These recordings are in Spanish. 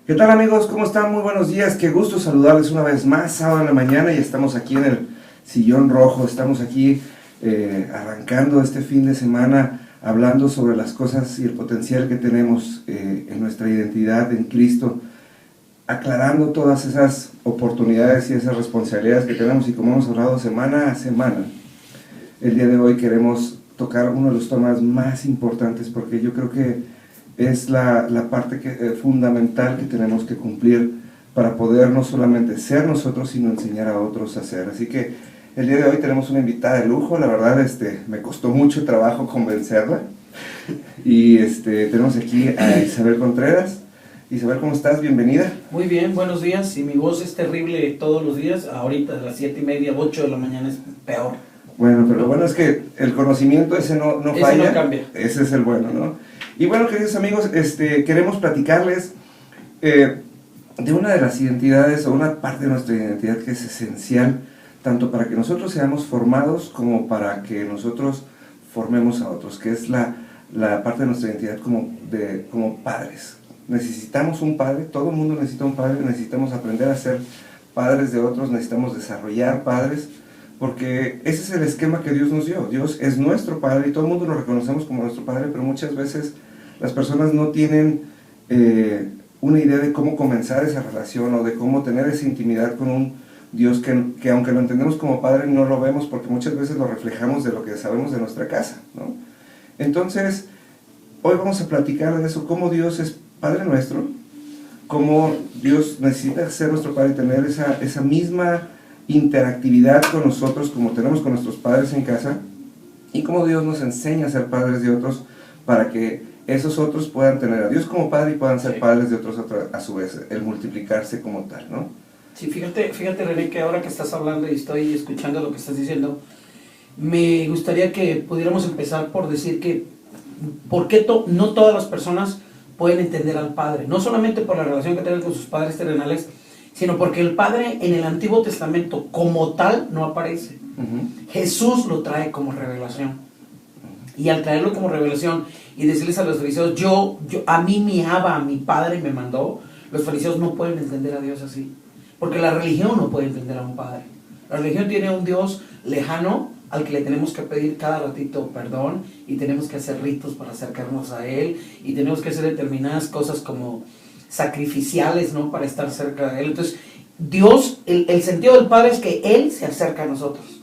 ¿Qué tal, amigos? ¿Cómo están? Muy buenos días, qué gusto saludarles una vez más, sábado en la mañana, y estamos aquí en el sillón rojo, estamos aquí arrancando este fin de semana, hablando sobre las cosas y el potencial que tenemos en nuestra identidad en Cristo, aclarando todas esas oportunidades y esas responsabilidades que tenemos, y como hemos hablado semana a semana, el día de hoy queremos tocar uno de los temas más importantes, porque yo creo que es la parte fundamental que tenemos que cumplir para poder no solamente ser nosotros, sino enseñar a otros a ser. Así que el día de hoy tenemos una invitada de lujo, la verdad me costó mucho trabajo convencerla, y tenemos aquí a Isabel Contreras. Isabel, ¿cómo estás? Bienvenida. Muy bien, buenos días. Si mi voz es terrible todos los días, ahorita a las 7:30, 8 de la mañana es peor. Bueno, pero lo bueno es que el conocimiento ese no falla. Ese no cambia. Ese es el bueno, ¿no? Y bueno, queridos amigos, queremos platicarles de una de las identidades, o una parte de nuestra identidad que es esencial, tanto para que nosotros seamos formados como para que nosotros formemos a otros, que es la parte de nuestra identidad como padres. Necesitamos un padre, todo el mundo necesita un padre, necesitamos aprender a ser padres de otros, necesitamos desarrollar padres, porque ese es el esquema que Dios nos dio. Dios es nuestro Padre y todo el mundo lo reconocemos como nuestro Padre, pero muchas veces las personas no tienen una idea de cómo comenzar esa relación, o de cómo tener esa intimidad con un Dios que aunque lo entendemos como Padre, no lo vemos, porque muchas veces lo reflejamos de lo que sabemos de nuestra casa, ¿no? Entonces, hoy vamos a platicar de eso, cómo Dios es Padre nuestro, cómo Dios necesita ser nuestro Padre y tener esa misma interactividad con nosotros como tenemos con nuestros padres en casa, y cómo Dios nos enseña a ser padres de otros para que esos otros puedan tener a Dios como Padre y puedan ser padres de otros a su vez, el multiplicarse como tal, ¿no? Sí, fíjate René, que ahora que estás hablando y estoy escuchando lo que estás diciendo, me gustaría que pudiéramos empezar por decir que ¿por qué no todas las personas pueden entender al Padre? No solamente por la relación que tienen con sus padres terrenales, sino porque el Padre en el Antiguo Testamento como tal no aparece. Jesús lo trae como revelación. Y al traerlo como revelación y decirles a los fariseos, a mí mi Abba, mi Padre me mandó, los fariseos no pueden entender a Dios así. Porque la religión no puede entender a un Padre. La religión tiene un Dios lejano al que le tenemos que pedir cada ratito perdón, y tenemos que hacer ritos para acercarnos a Él, y tenemos que hacer determinadas cosas como sacrificiales, ¿no?, para estar cerca de Él. Entonces, Dios, el sentido del Padre es que Él se acerca a nosotros.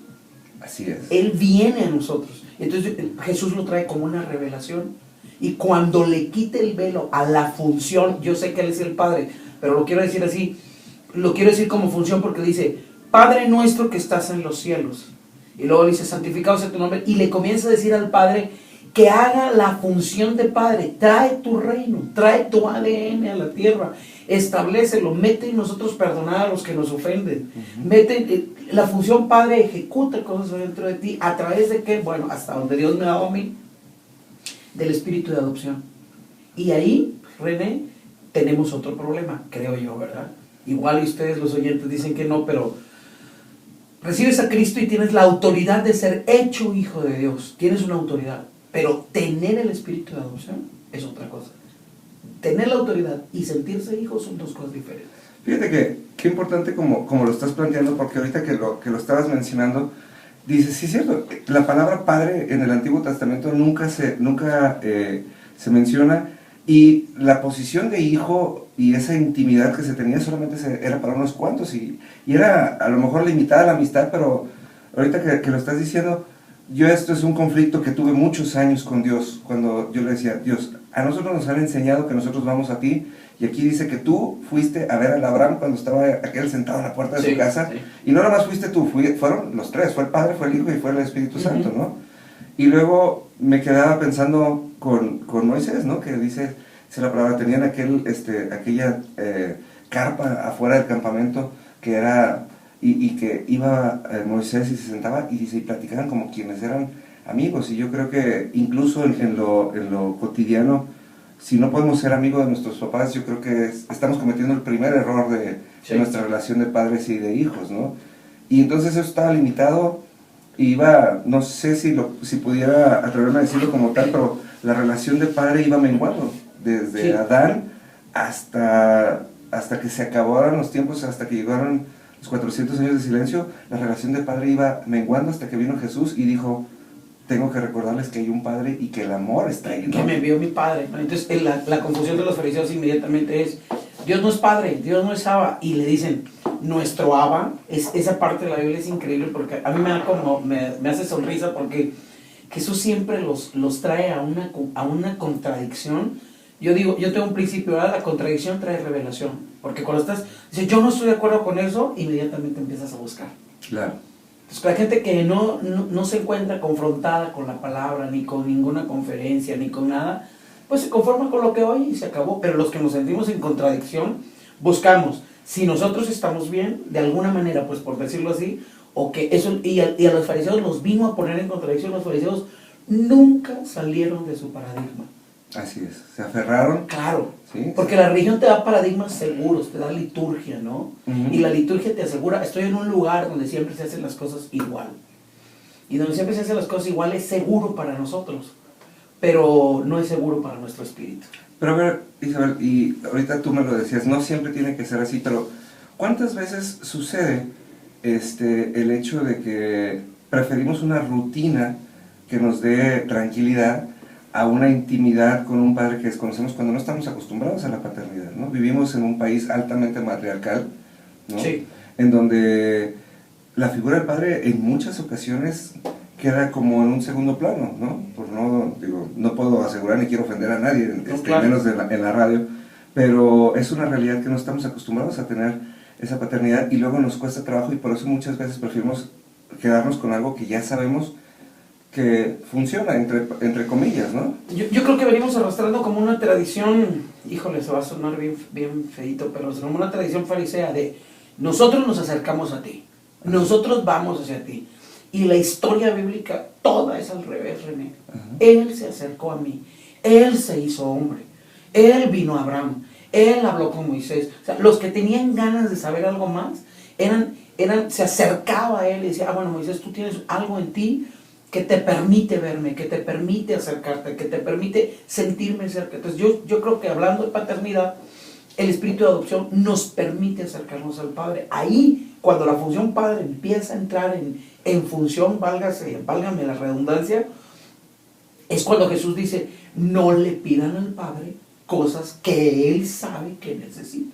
Así es. Él viene a nosotros. Entonces, Jesús lo trae como una revelación. Y cuando le quite el velo a la función, yo sé que Él es el Padre, pero lo quiero decir así, lo quiero decir como función porque dice, Padre nuestro que estás en los cielos. Y luego dice, santificado sea tu nombre. Y le comienza a decir al Padre que haga la función de Padre. Trae tu reino, trae tu ADN a la tierra, establécelo, mete en nosotros perdonar a los que nos ofenden. Mete la función Padre, ejecuta cosas dentro de ti. ¿A través de qué? Bueno, hasta donde Dios me ha dado a mí, del espíritu de adopción. Y ahí, René, tenemos otro problema, creo yo, ¿verdad? Igual y ustedes los oyentes dicen que no, pero recibes a Cristo y tienes la autoridad de ser hecho hijo de Dios. Tienes una autoridad. Pero tener el espíritu de adopción es otra cosa. Tener la autoridad y sentirse hijo son dos cosas diferentes. Fíjate que qué importante como lo estás planteando, porque ahorita que lo estabas mencionando, dices, sí es cierto, la palabra padre en el Antiguo Testamento nunca se menciona, y la posición de hijo y esa intimidad que se tenía solamente era para unos cuantos, y era a lo mejor limitada la amistad, pero ahorita que lo estás diciendo, esto es un conflicto que tuve muchos años con Dios, cuando yo le decía, Dios, a nosotros nos han enseñado que nosotros vamos a ti, y aquí dice que tú fuiste a ver a Abraham cuando estaba aquel sentado en la puerta de su casa, y no nada más fuiste tú, fueron los tres, fue el Padre, fue el Hijo y fue el Espíritu Santo, ¿no? Y luego me quedaba pensando con Moisés, ¿no? Que dice la palabra, tenían aquella carpa afuera del campamento que era, y que iba Moisés y se sentaba y platicaban como quienes eran amigos. Y yo creo que incluso en lo cotidiano, si no podemos ser amigos de nuestros papás, yo creo que estamos cometiendo el primer error de nuestra relación de padres y de hijos, ¿no? Y entonces eso estaba limitado, y no sé si pudiera atreverme a decirlo como tal, pero la relación de padre iba menguando, desde Adán hasta hasta que se acabaron los tiempos, hasta que llegaron los 400 años de silencio, la relación de padre iba menguando hasta que vino Jesús y dijo, tengo que recordarles que hay un padre y que el amor está ahí, ¿no? Que me envió mi padre, ¿no? Entonces la confusión de los fariseos inmediatamente es, Dios no es padre, Dios no es Abba, y le dicen, nuestro Abba, esa parte de la Biblia es increíble porque a mí me hace sonrisa porque Jesús siempre los trae a una contradicción. Yo tengo un principio, ¿verdad? La contradicción trae revelación, porque cuando dices, yo no estoy de acuerdo con eso, inmediatamente empiezas a buscar. Claro. Entonces, la gente que no se encuentra confrontada con la palabra, ni con ninguna conferencia, ni con nada, pues se conforma con lo que oye y se acabó. Pero los que nos sentimos en contradicción, buscamos, si nosotros estamos bien, de alguna manera, pues por decirlo así, o que eso, y a los fariseos los vino a poner en contradicción. Los fariseos nunca salieron de su paradigma. Así es, se aferraron. Claro, ¿sí? Porque la religión te da paradigmas seguros, te da liturgia, ¿no? Uh-huh. Y la liturgia te asegura, estoy en un lugar donde siempre se hacen las cosas igual. Y donde siempre se hacen las cosas igual es seguro para nosotros, pero no es seguro para nuestro espíritu. Pero a ver, Isabel, y ahorita tú me lo decías, no siempre tiene que ser así, pero ¿cuántas veces sucede el hecho de que preferimos una rutina que nos dé tranquilidad a una intimidad con un padre que desconocemos cuando no estamos acostumbrados a la paternidad, ¿no? Vivimos en un país altamente matriarcal, ¿no? Sí. En donde la figura del padre en muchas ocasiones queda como en un segundo plano, ¿no? No puedo asegurar ni quiero ofender a nadie, claro. menos en la radio, pero es una realidad que no estamos acostumbrados a tener esa paternidad y luego nos cuesta trabajo y por eso muchas veces preferimos quedarnos con algo que ya sabemos que funciona, entre comillas, ¿no? Yo creo que venimos arrastrando como una tradición, híjole, se va a sonar bien feíto, pero es como una tradición farisea de nosotros nos acercamos a ti, nosotros vamos hacia ti. Y la historia bíblica toda es al revés, René. Uh-huh. Él se acercó a mí, Él se hizo hombre, Él vino a Abraham, Él habló con Moisés. O sea, los que tenían ganas de saber algo más, se acercaba a Él y decía, bueno, Moisés, tú tienes algo en ti que te permite verme, que te permite acercarte, que te permite sentirme cerca. Entonces yo creo que hablando de paternidad, el espíritu de adopción nos permite acercarnos al Padre. Ahí, cuando la función Padre empieza a entrar en función, válgame la redundancia, es cuando Jesús dice, no le pidan al Padre cosas que Él sabe que necesita.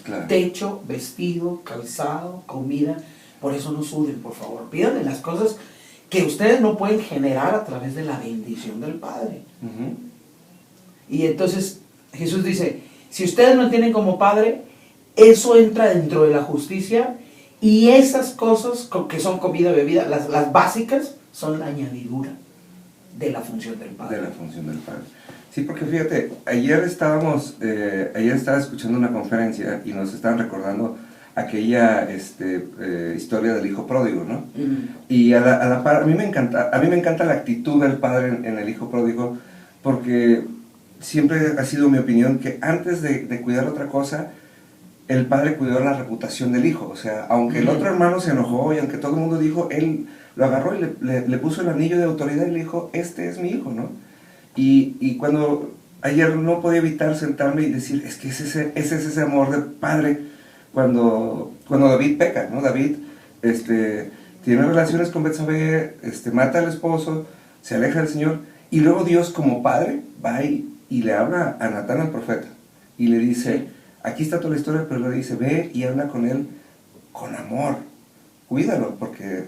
Claro. Techo, vestido, calzado, comida. Por eso no suden, por favor. Pídanle las cosas que ustedes no pueden generar a través de la bendición del Padre. Uh-huh. Y entonces Jesús dice, si ustedes no tienen como Padre, eso entra dentro de la justicia y esas cosas que son comida, bebida, las básicas, son la añadidura de la función del Padre. De la función del Padre. Sí, porque fíjate, ayer estaba escuchando una conferencia y nos estaban recordando aquella historia del hijo pródigo, ¿no? Uh-huh. Y a la par, a mí me encanta la actitud del padre en el hijo pródigo, porque siempre ha sido mi opinión que antes de cuidar otra cosa, el padre cuidó la reputación del hijo. O sea, aunque el otro hermano se enojó y aunque todo el mundo dijo, él lo agarró y le puso el anillo de autoridad y le dijo, este es mi hijo, ¿no? Y cuando ayer no podía evitar sentarme y decir, es que ese es ese amor de padre. Cuando David peca, ¿no? David tiene relaciones con Betsabé, mata al esposo, se aleja del Señor, y luego Dios como padre va y le habla a Natán, al profeta, y le dice, aquí está toda la historia, pero le dice, ve y habla con él con amor, cuídalo, porque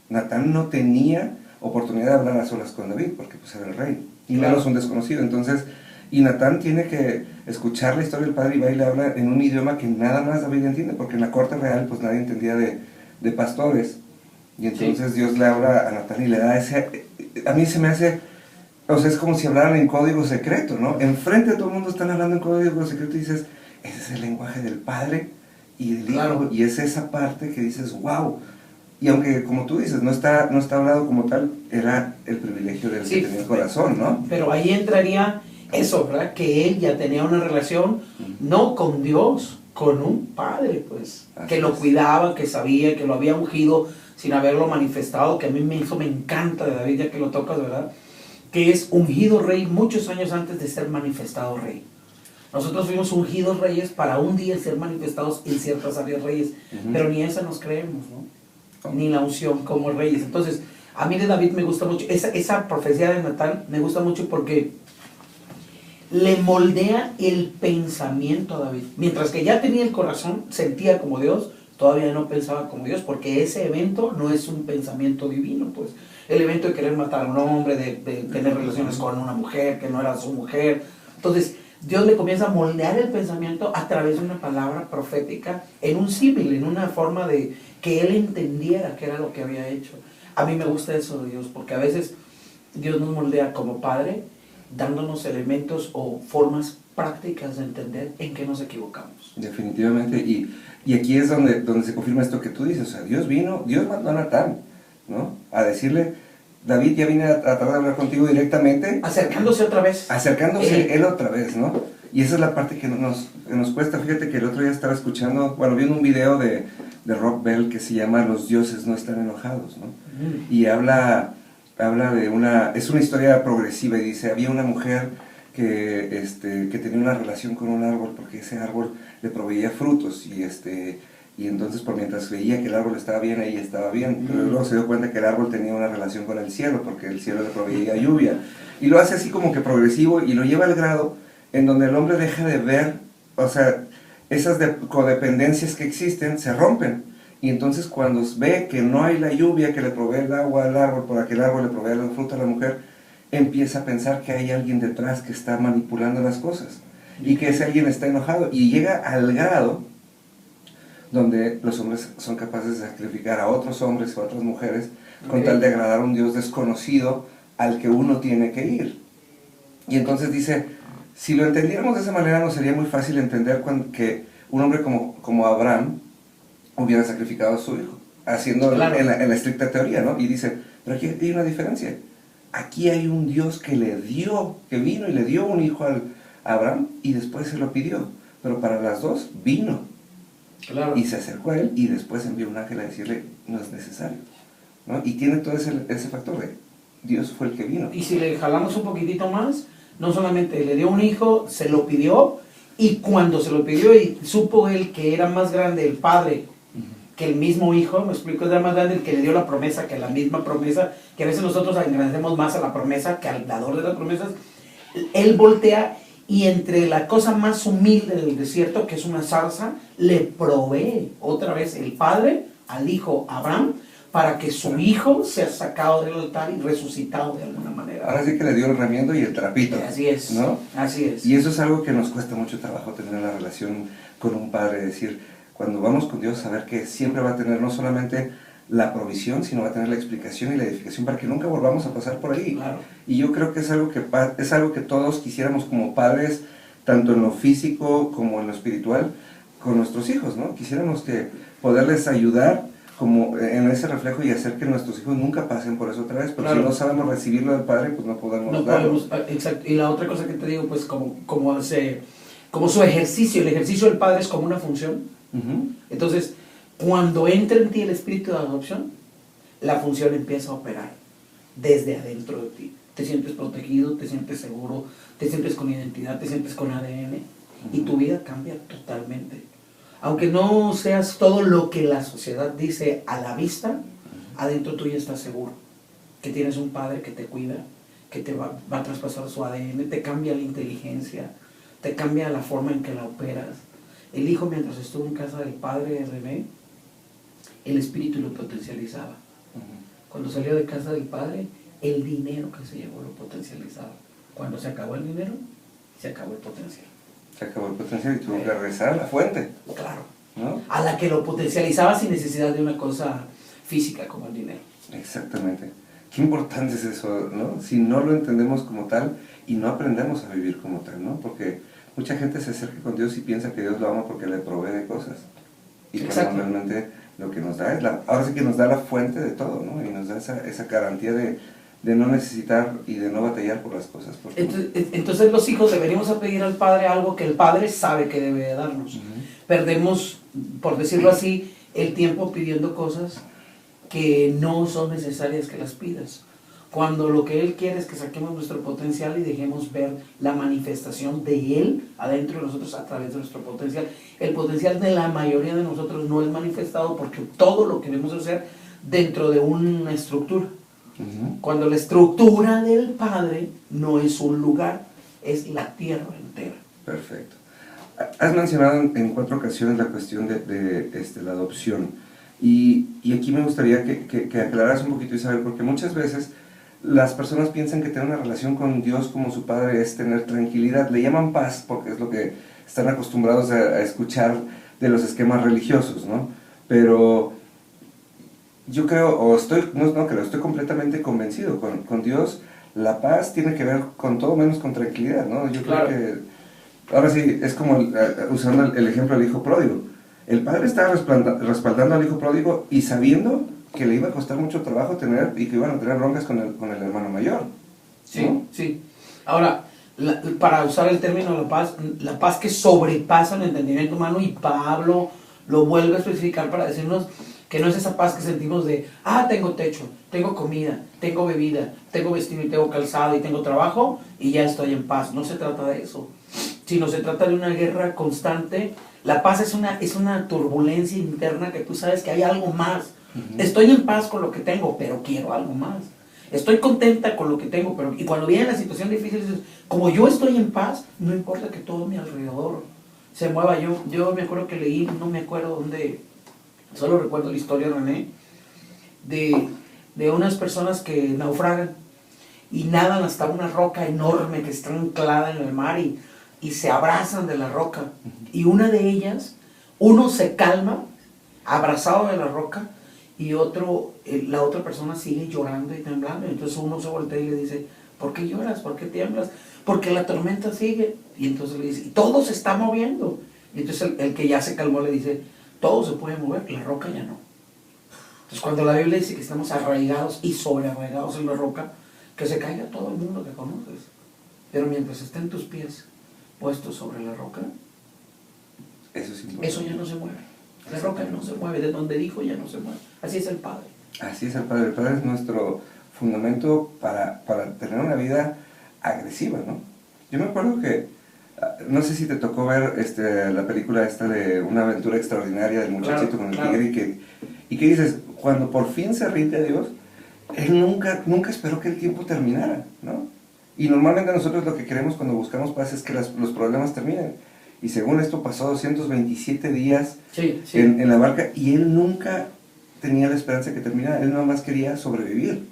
Natán no tenía oportunidad de hablar a solas con David, porque pues era el rey, y claro, menos un desconocido. Entonces, y Natán tiene que escuchar la historia del padre y va y le habla en un idioma que nada más David entiende, porque en la corte real pues nadie entendía de pastores, y entonces Dios le habla a Natán y le da a mí se me hace, o sea, es como si hablaran en código secreto, ¿no? Enfrente de todo el mundo están hablando en código secreto y dices, ese es el lenguaje del padre y del hijo, claro, y es esa parte que dices, wow. Y aunque, como tú dices, no está hablado como tal, era el privilegio del que tenía el corazón, ¿no? Pero ahí entraría eso, ¿verdad? Que él ya tenía una relación, no con Dios, con un padre, pues, así que lo cuidaba, que sabía, que lo había ungido sin haberlo manifestado, que a mí eso me encanta de David, ya que lo tocas, ¿verdad? Que es ungido rey muchos años antes de ser manifestado rey. Nosotros fuimos ungidos reyes para un día ser manifestados en ciertas áreas reyes, pero ni esa nos creemos, ¿no? Ni la unción como reyes. Entonces, a mí de David me gusta mucho, esa profecía de Natán me gusta mucho porque le moldea el pensamiento a David. Mientras que ya tenía el corazón, sentía como Dios, todavía no pensaba como Dios, porque ese evento no es un pensamiento divino, pues. El evento de querer matar a un hombre, de tener relaciones con una mujer que no era su mujer. Entonces, Dios le comienza a moldear el pensamiento a través de una palabra profética, en un símil, en una forma de que él entendiera qué era lo que había hecho. A mí me gusta eso de Dios, porque a veces Dios nos moldea como Padre, dándonos elementos o formas prácticas de entender en qué nos equivocamos. Definitivamente, y aquí es donde se confirma esto que tú dices, o sea, Dios mandó a Natán, ¿no? A decirle, David ya vine a tratar de hablar contigo directamente. Acercándose otra vez. Acercándose él otra vez, ¿no? Y esa es la parte que nos cuesta. Fíjate que el otro día estaba escuchando, viendo un video de Rob Bell que se llama Los dioses no están enojados, ¿no? Y habla de es una historia progresiva y dice, había una mujer que tenía una relación con un árbol porque ese árbol le proveía frutos y entonces por mientras veía que el árbol estaba bien, ella estaba bien, pero luego se dio cuenta que el árbol tenía una relación con el cielo porque el cielo le proveía lluvia y lo hace así como que progresivo y lo lleva al grado en donde el hombre deja de ver, o sea, esas codependencias que existen se rompen. Y entonces cuando ve que no hay la lluvia que le provee el agua al árbol, para que el árbol le provea la fruta a la mujer, empieza a pensar que hay alguien detrás que está manipulando las cosas. Y que ese alguien está enojado. Y llega al grado donde los hombres son capaces de sacrificar a otros hombres o a otras mujeres con tal de agradar a un Dios desconocido al que uno tiene que ir. Y entonces dice, si lo entendiéramos de esa manera, nos sería muy fácil entender que un hombre como Abraham hubiera sacrificado a su hijo, haciendo claro. en la estricta teoría, ¿no? Y dice, pero aquí hay una diferencia. Aquí hay un Dios que vino y le dio un hijo a Abraham y después se lo pidió. Pero para las dos vino. Claro. Y se acercó a él y después envió un ángel a decirle, no es necesario, ¿no? Y tiene todo ese factor de Dios fue el que vino. Y si le jalamos un poquitito más, no solamente le dio un hijo, se lo pidió, y cuando se lo pidió y supo él que era más grande el padre que el mismo hijo, me explico, era más grande el que le dio la promesa que la misma promesa, que a veces nosotros agradecemos más a la promesa que al dador de las promesas. Él voltea y entre la cosa más humilde del desierto, que es una zarza, le provee otra vez el padre al hijo Abraham para que su hijo sea sacado del altar y resucitado de alguna manera. Ahora sí que le dio el remiendo y el trapito. Así es, ¿no? Así es. Y eso es algo que nos cuesta mucho trabajo tener en la relación con un padre, es decir, cuando vamos con Dios, saber que siempre va a tener no solamente la provisión, sino va a tener la explicación y la edificación para que nunca volvamos a pasar por ahí. Claro. Y yo creo que es algo que todos quisiéramos como padres, tanto en lo físico como en lo espiritual, con nuestros hijos, ¿no? Quisiéramos que poderles ayudar como en ese reflejo y hacer que nuestros hijos nunca pasen por eso otra vez, porque claro. Si no sabemos recibirlo del Padre, pues no podemos darlo. Exacto. Y la otra cosa que te digo, pues como su ejercicio, el ejercicio del Padre es como una función. Entonces, cuando entra en ti el espíritu de adopción, la función empieza a operar desde adentro de ti. Te sientes protegido, te sientes seguro, te sientes con identidad, te sientes con ADN y tu vida cambia totalmente. Aunque no seas todo lo que la sociedad dice a la vista, adentro tú ya estás seguro que tienes un padre que te cuida, que te va a traspasar su ADN, te cambia la inteligencia, te cambia la forma en que la operas. El hijo, mientras estuvo en casa del padre de René, el espíritu lo potencializaba. Cuando salió de casa del padre, el dinero que se llevó lo potencializaba. Cuando se acabó el dinero, se acabó el potencial. Se acabó el potencial y tuvo que regresar a la fuente. Claro. ¿No? A la que lo potencializaba sin necesidad de una cosa física como el dinero. Exactamente. Qué importante es eso, ¿no? Si no lo entendemos como tal y no aprendemos a vivir como tal, ¿no? Porque mucha gente se acerca con Dios y piensa que Dios lo ama porque le provee de cosas. Y cuando realmente lo que nos da es ahora sí que nos da la fuente de todo, ¿no? Y nos da esa garantía de no necesitar y de no batallar por las cosas. Entonces los hijos deberíamos pedir al Padre algo que el Padre sabe que debe de darnos. Perdemos, por decirlo así, el tiempo pidiendo cosas que no son necesarias que las pidas. Cuando lo que Él quiere es que saquemos nuestro potencial y dejemos ver la manifestación de Él adentro de nosotros a través de nuestro potencial. El potencial de la mayoría de nosotros no es manifestado porque todo lo queremos hacer dentro de una estructura. Cuando la estructura del Padre no es un lugar, es la tierra entera. Perfecto. Has mencionado en 4 ocasiones la cuestión de la adopción. Y aquí me gustaría que aclararas un poquito, Isabel, porque muchas veces las personas piensan que tener una relación con Dios como su Padre es tener tranquilidad. Le llaman paz porque es lo que están acostumbrados a escuchar de los esquemas religiosos, ¿no? Pero yo creo, estoy completamente convencido. Con Dios la paz tiene que ver con todo menos con tranquilidad, ¿no? Yo creo que, ahora sí, es como usando el ejemplo del hijo pródigo. El padre estaba respaldando al hijo pródigo y sabiendo que le iba a costar mucho trabajo tener y que iban a tener broncas con el hermano mayor, ¿no? Sí, sí. Ahora, para usar el término la paz que sobrepasa el entendimiento humano, y Pablo lo vuelve a especificar para decirnos que no es esa paz que sentimos de, tengo techo, tengo comida, tengo bebida, tengo vestido y tengo calzado y tengo trabajo y ya estoy en paz. No se trata de eso, sino se trata de una guerra constante. La paz es una turbulencia interna que tú sabes que hay algo más. Estoy en paz con lo que tengo, pero quiero algo más. Estoy contenta con lo que tengo, pero y cuando viene la situación difícil, dices, como yo estoy en paz, no importa que todo mi alrededor se mueva. Yo me acuerdo que leí, no me acuerdo dónde, solo recuerdo la historia, René, de unas personas que naufragan y nadan hasta una roca enorme que está anclada en el mar y se abrazan de la roca. Y una de ellas, uno se calma, abrazado de la roca, y la otra persona sigue llorando y temblando. Entonces uno se voltea y le dice, ¿por qué lloras? ¿Por qué tiemblas? Porque la tormenta sigue. Y entonces le dice, y todo se está moviendo. Y entonces el que ya se calmó le dice, todo se puede mover, la roca ya no. Entonces cuando la Biblia dice que estamos arraigados y sobrearraigados en la roca, que se caiga todo el mundo que conoces. Pero mientras estén tus pies puestos sobre la roca, eso ya no se mueve. La roca no se mueve, de donde dijo ya no se mueve. Así es el Padre. Así es el Padre. El Padre es nuestro fundamento para tener una vida agresiva, ¿no? Yo me acuerdo que, no sé si te tocó ver la película esta de Una aventura extraordinaria del muchachito con el tigre, y que dices, cuando por fin se rinde a Dios, él nunca esperó que el tiempo terminara, ¿no? Y normalmente nosotros lo que queremos cuando buscamos paz es que los problemas terminen. Y según esto pasó 227 días en la barca y él nunca tenía la esperanza de que terminara. Él nada más quería sobrevivir,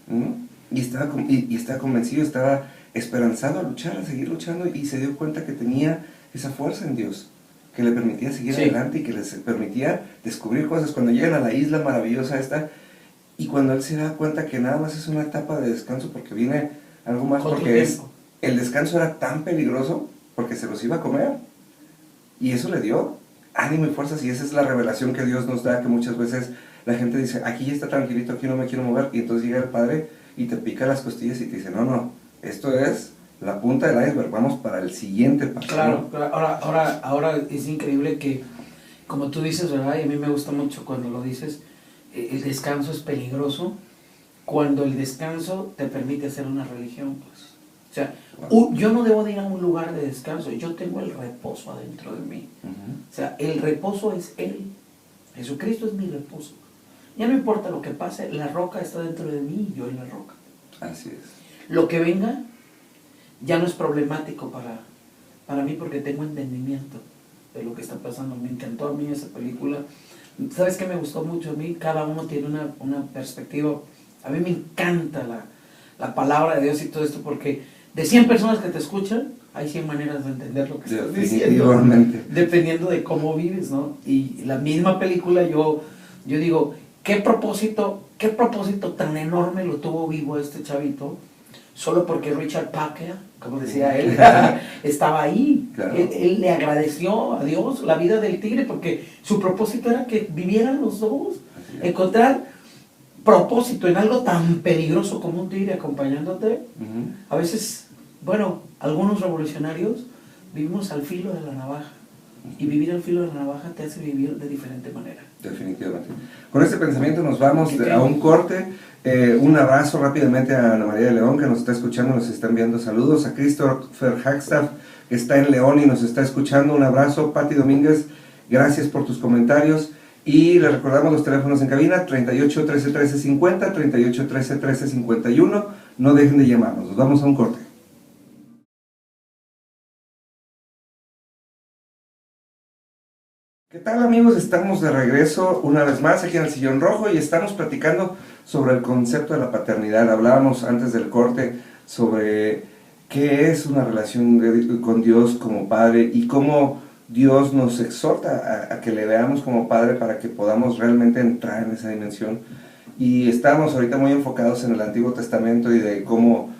¿no? Y estaba convencido, estaba esperanzado a luchar, a seguir luchando, y se dio cuenta que tenía esa fuerza en Dios que le permitía seguir adelante y que les permitía descubrir cosas. Cuando llegan a la isla maravillosa esta, y cuando él se da cuenta que nada más es una etapa de descanso porque viene algo más, porque el descanso era tan peligroso porque se los iba a comer, y eso le dio ánimo y fuerzas. Y esa es la revelación que Dios nos da, que muchas veces la gente dice, aquí ya está tranquilito, aquí no me quiero mover, y entonces llega el Padre y te pica las costillas y te dice, no, esto es la punta del iceberg, vamos para el siguiente paso. Claro, ahora es increíble que, como tú dices, ¿verdad? Y a mí me gusta mucho cuando lo dices, el descanso es peligroso cuando el descanso te permite hacer una religión, pues. O sea, yo no debo de ir a un lugar de descanso, yo tengo el reposo adentro de mí. O sea, el reposo es Él. Jesucristo es mi reposo. Ya no importa lo que pase, la roca está dentro de mí y yo en la roca. Así es. Lo que venga ya no es problemático para mí porque tengo entendimiento de lo que está pasando. Me encantó a mí esa película. ¿Sabes qué me gustó mucho a mí? Cada uno tiene una perspectiva. A mí me encanta la palabra de Dios y todo esto, porque de 100 personas que te escuchan, hay 100 maneras de entender lo que estás diciendo, dependiendo de cómo vives, ¿no? Y la misma película, yo digo, ¿qué propósito tan enorme lo tuvo vivo este chavito? Solo porque Richard Packer, como decía él, estaba ahí. Claro. Él le agradeció a Dios la vida del tigre, porque su propósito era que vivieran los dos. Encontrar propósito en algo tan peligroso como un tigre acompañándote. A veces, algunos revolucionarios vivimos al filo de la navaja, y vivir al filo de la navaja te hace vivir de diferente manera. Definitivamente. Con este pensamiento nos vamos Okay. a un corte. Un abrazo rápidamente a Ana María de León, que nos está escuchando, nos está enviando saludos. A Christopher Hagstaff, que está en León y nos está escuchando. Un abrazo. Pati Domínguez, gracias por tus comentarios. Y les recordamos los teléfonos en cabina, 38 13 13 50, 38 13 13 51. No dejen de llamarnos. Nos vamos a un corte. ¿Qué tal, amigos? Estamos de regreso una vez más aquí en el Sillón Rojo y estamos platicando sobre el concepto de la paternidad. Hablábamos antes del corte sobre qué es una relación con Dios como Padre y cómo Dios nos exhorta a que le veamos como Padre para que podamos realmente entrar en esa dimensión. Y estamos ahorita muy enfocados en el Antiguo Testamento y de cómo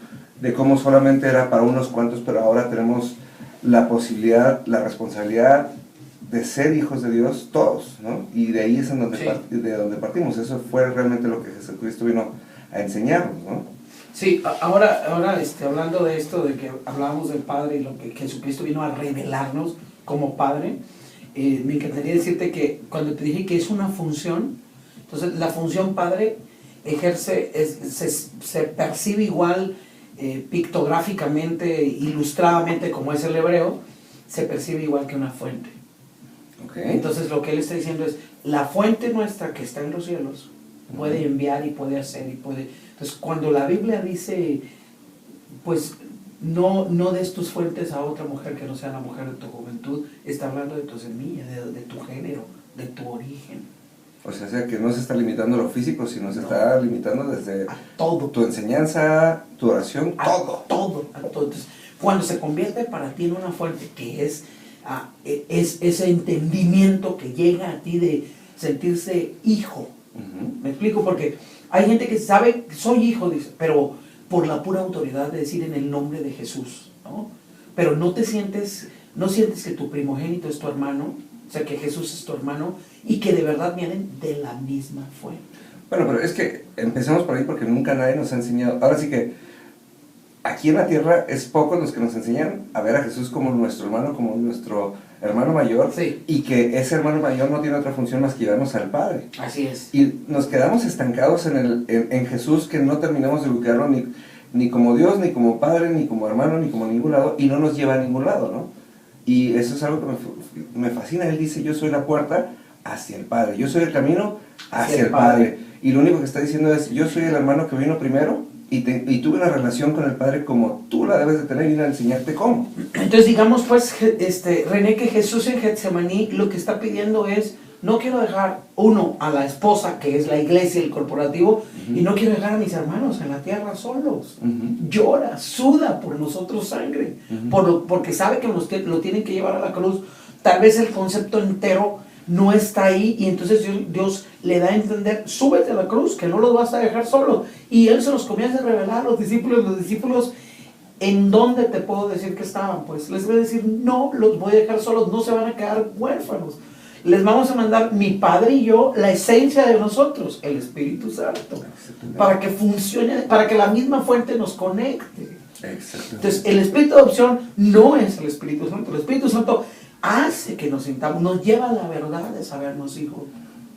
solamente era para unos cuantos, pero ahora tenemos la posibilidad, la responsabilidad de ser hijos de Dios todos, ¿no? Y de ahí es en donde, sí, de donde partimos. Eso fue realmente lo que Jesucristo vino a enseñarnos, ¿no? Sí, ahora hablando de esto, de que hablábamos del Padre y lo que Jesucristo vino a revelarnos como Padre, me encantaría decirte que cuando te dije que es una función, entonces la función Padre ejerce, se percibe igual pictográficamente, ilustradamente, como es el hebreo, se percibe igual que una fuente. Okay. Entonces lo que él está diciendo es, la fuente nuestra que está en los cielos puede enviar y puede hacer y puede... Entonces cuando la Biblia dice, pues no des tus fuentes a otra mujer que no sea la mujer de tu juventud, está hablando de tu semilla, de tu género, de tu origen. O sea que no se está limitando a lo físico, sino se está limitando desde a todo. Tu enseñanza, tu oración, a todo. Entonces, cuando se convierte para ti en una fuente que es ese entendimiento que llega a ti de sentirse hijo. Me explico, porque hay gente que sabe, soy hijo, dice, pero por la pura autoridad de decir en el nombre de Jesús, ¿no? Pero no sientes que tu primogénito es tu hermano, o sea, que Jesús es tu hermano y que de verdad vienen de la misma fuente. Bueno, pero es que empecemos por ahí porque nunca nadie nos ha enseñado. Ahora sí que aquí en la tierra es pocos los que nos enseñan a ver a Jesús como nuestro hermano mayor, sí, y que ese hermano mayor no tiene otra función más que llevarnos al Padre. Así es. Y nos quedamos estancados en Jesús, que no terminamos de ubicarlo ni como Dios, ni como Padre, ni como hermano, ni como ningún lado, y no nos lleva a ningún lado, ¿no? Y eso es algo que me fascina. Él dice, yo soy la puerta hacia el Padre, yo soy el camino hacia el Padre. Y lo único que está diciendo es, yo soy el hermano que vino primero, y tuve una relación con el Padre como tú la debes de tener y a enseñarte cómo. Entonces digamos pues, René, que Jesús en Getsemaní lo que está pidiendo es, no quiero dejar a la esposa, que es la iglesia, el corporativo, y no quiero dejar a mis hermanos en la tierra solos. Llora, suda por nosotros sangre, porque sabe que lo tienen que llevar a la cruz. Tal vez el concepto entero no está ahí, y entonces Dios le da a entender, súbete a la cruz, que no los vas a dejar solos. Y Él se los comienza a revelar a los discípulos, ¿en dónde te puedo decir que estaban? Pues les voy a decir, no los voy a dejar solos, no se van a quedar huérfanos. Les vamos a mandar, mi Padre y yo, la esencia de nosotros, el Espíritu Santo, para que funcione, para que la misma fuente nos conecte. Entonces, el Espíritu de adopción no es el Espíritu Santo. El Espíritu Santo hace que nos sintamos, nos lleva a la verdad de sabernos hijos.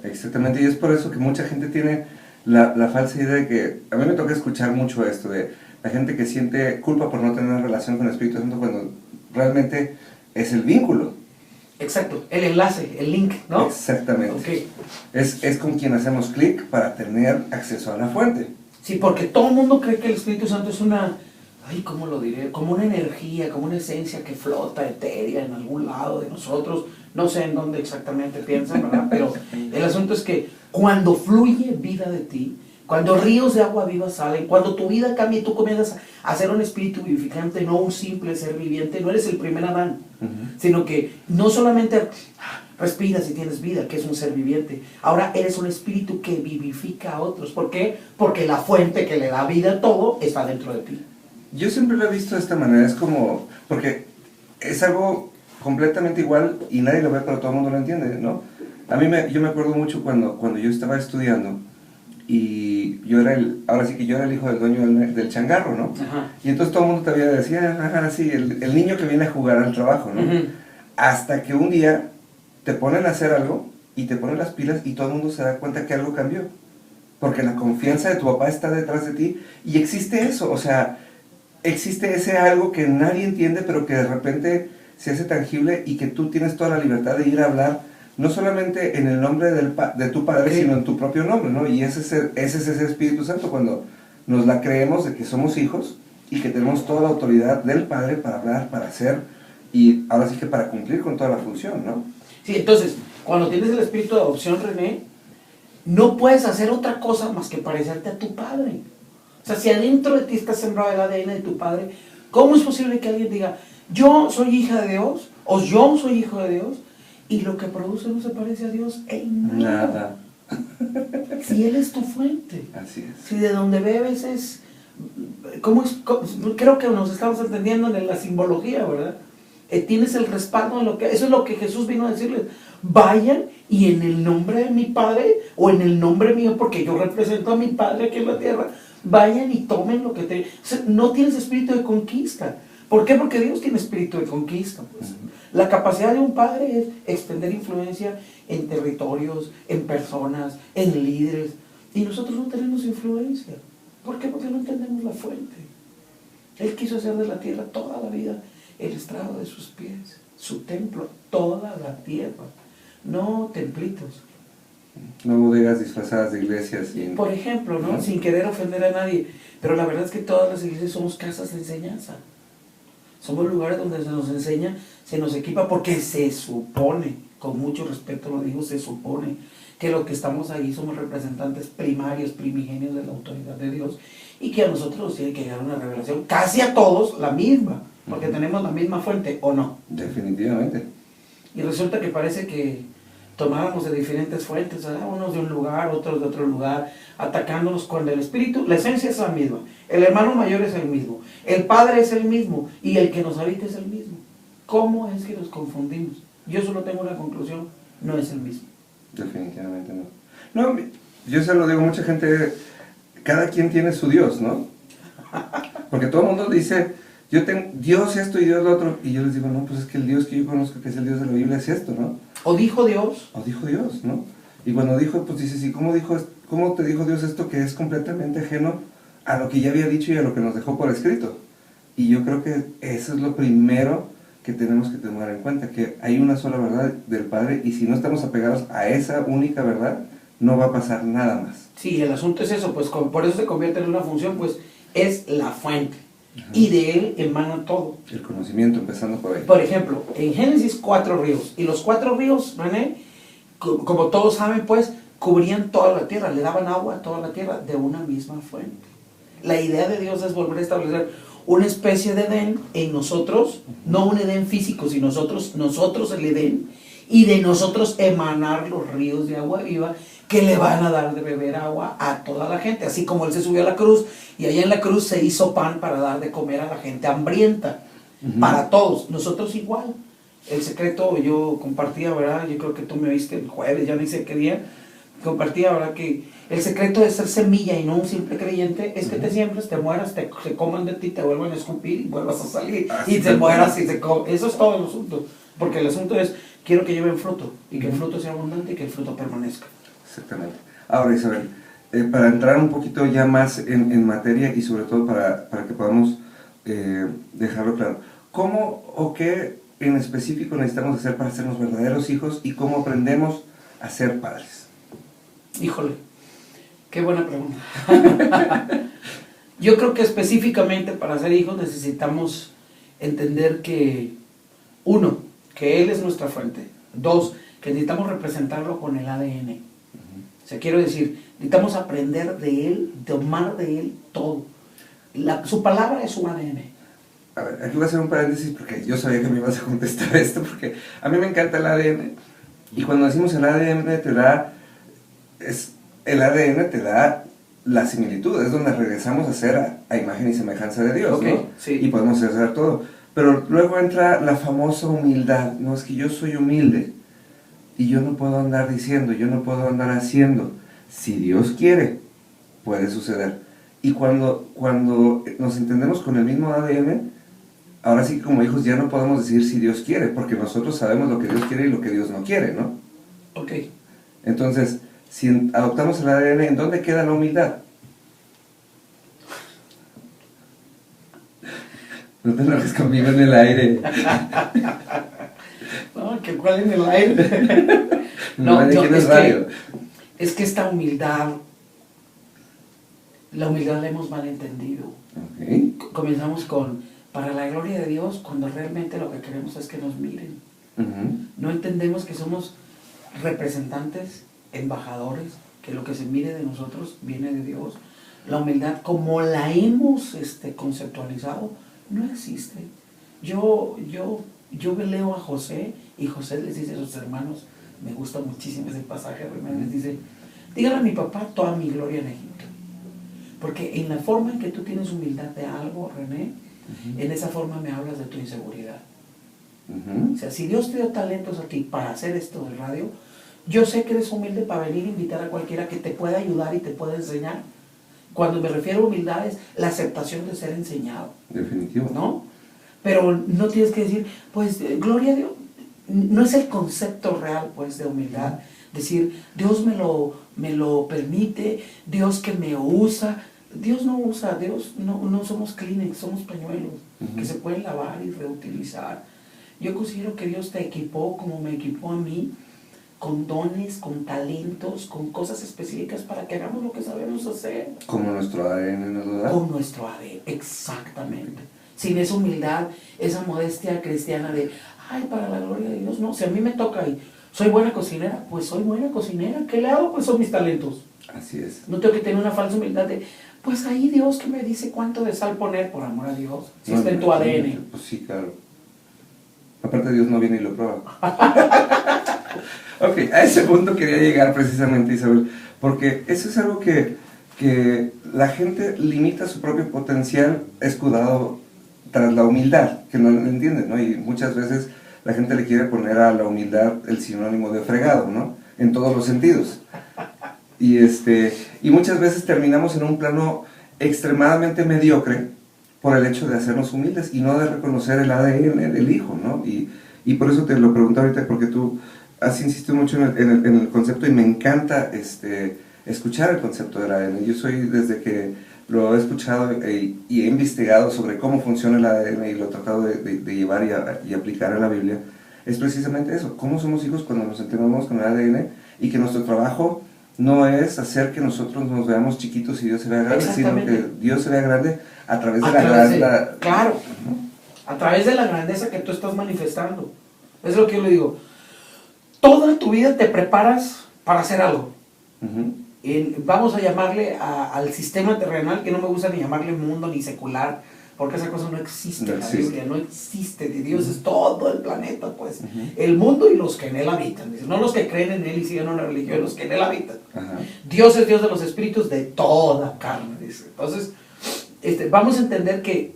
Exactamente, y es por eso que mucha gente tiene la falsa idea de que, a mí me toca escuchar mucho esto, de la gente que siente culpa por no tener una relación con el Espíritu Santo cuando realmente es el vínculo. Exacto, el enlace, el link, ¿no? Exactamente. Okay. Es con quien hacemos clic para tener acceso a la fuente. Sí, porque todo el mundo cree que el Espíritu Santo es una... ¿cómo lo diré? Como una energía, como una esencia que flota, etérea, en algún lado de nosotros. No sé en dónde exactamente piensan, ¿verdad? Pero el asunto es que cuando fluye vida de ti, cuando ríos de agua viva salen, cuando tu vida cambia y tú comienzas a ser un espíritu vivificante, no un simple ser viviente, no eres el primer Adán, sino que no solamente respiras y tienes vida, que es un ser viviente, ahora eres un espíritu que vivifica a otros. ¿Por qué? Porque la fuente que le da vida a todo está dentro de ti. Yo siempre lo he visto de esta manera, es como, porque es algo completamente igual y nadie lo ve, pero todo el mundo lo entiende, ¿no? Yo me acuerdo mucho cuando yo estaba estudiando y ahora sí que yo era el hijo del dueño del changarro, ¿no? Ajá. Y entonces todo el mundo todavía decía, sí, el niño que viene a jugar al trabajo, ¿no? Hasta que un día te ponen a hacer algo y te pones las pilas y todo el mundo se da cuenta que algo cambió. Porque la confianza de tu papá está detrás de ti y existe eso, o sea, existe ese algo que nadie entiende, pero que de repente se hace tangible y que tú tienes toda la libertad de ir a hablar, no solamente en el nombre de tu Padre, Sí. sino en tu propio nombre, ¿no? Y ese es ese Espíritu Santo, cuando nos la creemos de que somos hijos y que tenemos toda la autoridad del Padre para hablar, para hacer, y ahora sí que para cumplir con toda la función, ¿no? Sí, entonces, cuando tienes el espíritu de adopción, René, no puedes hacer otra cosa más que parecerte a tu padre. O sea, si adentro de ti está sembrado el ADN de tu padre, ¿cómo es posible que alguien diga, yo soy hija de Dios, o yo soy hijo de Dios, y lo que produce no se parece a Dios en nada? Si Él es tu fuente. Así es. Si de donde bebes es... Creo que nos estamos entendiendo en la simbología, ¿verdad? Tienes el respaldo en lo que... Eso es lo que Jesús vino a decirles. Vayan y en el nombre de mi Padre, o en el nombre mío, porque yo represento a mi Padre aquí en la tierra, vayan y tomen lo que te... O sea, no tienes espíritu de conquista. ¿Por qué? Porque Dios tiene espíritu de conquista. Pues. La capacidad de un padre es extender influencia en territorios, en personas, en líderes. Y nosotros no tenemos influencia. ¿Por qué? Porque no entendemos la fuente. Él quiso hacer de la tierra toda la vida el estrado de sus pies, su templo, toda la tierra, no templitos. No bodegas disfrazadas de iglesias. Por ejemplo, ¿no? Sin querer ofender a nadie, pero la verdad es que todas las iglesias somos casas de enseñanza. Somos lugares donde se nos enseña, se nos equipa, porque se supone, con mucho respeto lo digo, se supone que lo que estamos ahí somos representantes primarios, primigenios de la autoridad de Dios, y que a nosotros nos tiene que llegar una revelación, casi a todos la misma, porque tenemos la misma fuente, ¿o no? Definitivamente. Y resulta que parece que tomáramos de diferentes fuentes, ¿verdad? Unos de un lugar, otros de otro lugar, atacándonos cuando el espíritu, la esencia es la misma, el hermano mayor es el mismo, el Padre es el mismo, y el que nos habita es el mismo. ¿Cómo es que nos confundimos? Yo solo tengo una conclusión, no es el mismo. Definitivamente no. No, yo se lo digo a mucha gente, cada quien tiene su Dios, ¿no? Porque todo el mundo dice, yo tengo Dios esto y Dios lo otro, y yo les digo, no, pues es que el Dios que yo conozco, que es el Dios de la Biblia, es esto, ¿no? O dijo Dios. O dijo Dios, ¿no? Y cuando dijo, pues dices, ¿y cómo te dijo Dios esto que es completamente ajeno a lo que ya había dicho y a lo que nos dejó por escrito? Y yo creo que eso es lo primero que tenemos que tomar en cuenta, que hay una sola verdad del Padre, y si no estamos apegados a esa única verdad, no va a pasar nada más. Sí, el asunto es eso, pues por eso se convierte en una función, pues es la fuente. Ajá. Y de él emana todo. El conocimiento, empezando por ahí. Por ejemplo, en Génesis 4 ríos, y los 4 ríos, René, como todos saben, pues, cubrían toda la tierra, le daban agua a toda la tierra de una misma fuente. La idea de Dios es volver a establecer una especie de Edén en nosotros, no un Edén físico, sino nosotros el Edén, y de nosotros emanar los ríos de agua viva que le van a dar de beber agua a toda la gente, así como Él se subió a la cruz, y allá en la cruz se hizo pan para dar de comer a la gente hambrienta, para todos, nosotros igual. El secreto yo compartía, ¿verdad? Yo creo que tú me viste el jueves, ya no sé qué día, compartía, ¿verdad? Que el secreto de ser semilla y no un simple creyente es que te siembres, te mueras, se coman de ti, te vuelvan a escupir y vuelvas a salir, y te mueras y te comen. Eso es todo el asunto, porque el asunto es, quiero que lleven fruto, y que el fruto sea abundante y que el fruto permanezca. Exactamente. Ahora, Isabel, para entrar un poquito ya más en materia, y sobre todo para que podamos dejarlo claro, ¿cómo o qué en específico necesitamos hacer para sernos verdaderos hijos, y cómo aprendemos a ser padres? Híjole, qué buena pregunta. Yo creo que específicamente para ser hijos necesitamos entender que, 1, que Él es nuestra fuente. 2, que necesitamos representarlo con el ADN. O sea, quiero decir, necesitamos aprender de Él, tomar de Él todo. Su palabra es su ADN. A ver, aquí voy a hacer un paréntesis porque yo sabía que me ibas a contestar esto, porque a mí me encanta el ADN, y cuando decimos el ADN el ADN te da la similitud, es donde regresamos a ser a imagen y semejanza de Dios, Okay, ¿no? sí. Y podemos hacer todo. Pero luego entra la famosa humildad, no, es que yo soy humilde, y yo no puedo andar diciendo, yo no puedo andar haciendo. Si Dios quiere, puede suceder. Y cuando nos entendemos con el mismo ADN, ahora sí que como hijos ya no podemos decir si Dios quiere, porque nosotros sabemos lo que Dios quiere y lo que Dios no quiere, ¿no? Ok. Entonces, si adoptamos el ADN, ¿en dónde queda la humildad? No te enojes conmigo en el aire. No, que cuál en el aire. No, es que esta humildad, la humildad la hemos malentendido. Okay. Comenzamos con, para la gloria de Dios, cuando realmente lo que queremos es que nos miren. No entendemos que somos representantes, embajadores, que lo que se mire de nosotros viene de Dios. La humildad, como la hemos conceptualizado, no existe. Yo leo a José y José les dice a sus hermanos, me gusta muchísimo ese pasaje, les dice, dígale a mi papá toda mi gloria en Egipto. Porque en la forma en que tú tienes humildad de algo, René, en esa forma me hablas de tu inseguridad. O sea, si Dios te dio talentos a ti para hacer esto del radio, yo sé que eres humilde para venir a invitar a cualquiera que te pueda ayudar y te pueda enseñar. Cuando me refiero a humildad es la aceptación de ser enseñado. Definitivo. ¿No? Pero no tienes que decir, pues, gloria a Dios. No es el concepto real, pues, de humildad. Decir, Dios me lo permite, Dios que me usa. Dios no usa, Dios no somos Kleenex, somos pañuelos que se pueden lavar y reutilizar. Yo considero que Dios te equipó como me equipó a mí, con dones, con talentos, con cosas específicas para que hagamos lo que sabemos hacer. Como nuestro ADN nos lo da. Con nuestro ADN, exactamente. Sin esa humildad, esa modestia cristiana de, ay, para la gloria de Dios, no. Si a mí me toca y soy buena cocinera, pues soy buena cocinera. ¿Qué le hago? Pues son mis talentos. Así es. No tengo que tener una falsa humildad de, pues ahí Dios que me dice cuánto de sal poner, por amor a Dios, si No, está en tu ADN. Pues sí, claro. Aparte Dios no viene y lo prueba. Ok, a ese punto quería llegar precisamente, Isabel, porque eso es algo que la gente limita su propio potencial escudado tras la humildad, que no lo entienden, ¿no? Y muchas veces la gente le quiere poner a la humildad el sinónimo de fregado, ¿no? En todos los sentidos. Y muchas veces terminamos en un plano extremadamente mediocre por el hecho de hacernos humildes y no de reconocer el ADN del hijo, ¿no? Y por eso te lo pregunto ahorita, porque tú has insistido mucho en el concepto y me encanta escuchar el concepto del ADN. Yo soy, desde que lo he escuchado y he investigado sobre cómo funciona el ADN y lo he tratado de llevar y aplicar en la Biblia, es precisamente eso, cómo somos hijos cuando nos entendemos con el ADN y que nuestro trabajo no es hacer que nosotros nos veamos chiquitos y Dios se vea grande, sino que Dios se vea grande a través de la claro, a través de la grandeza que tú estás manifestando. Es lo que yo le digo. Toda tu vida te preparas para hacer algo. Vamos a llamarle al sistema terrenal, que no me gusta ni llamarle mundo ni secular, porque esa cosa no existe en la Biblia, no existe. De Dios es todo el planeta, pues. El mundo y los que en él habitan. Dice, no los que creen en él y siguen una religión, los que en él habitan. Dios es Dios de los espíritus de toda carne, dice. Entonces, vamos a entender que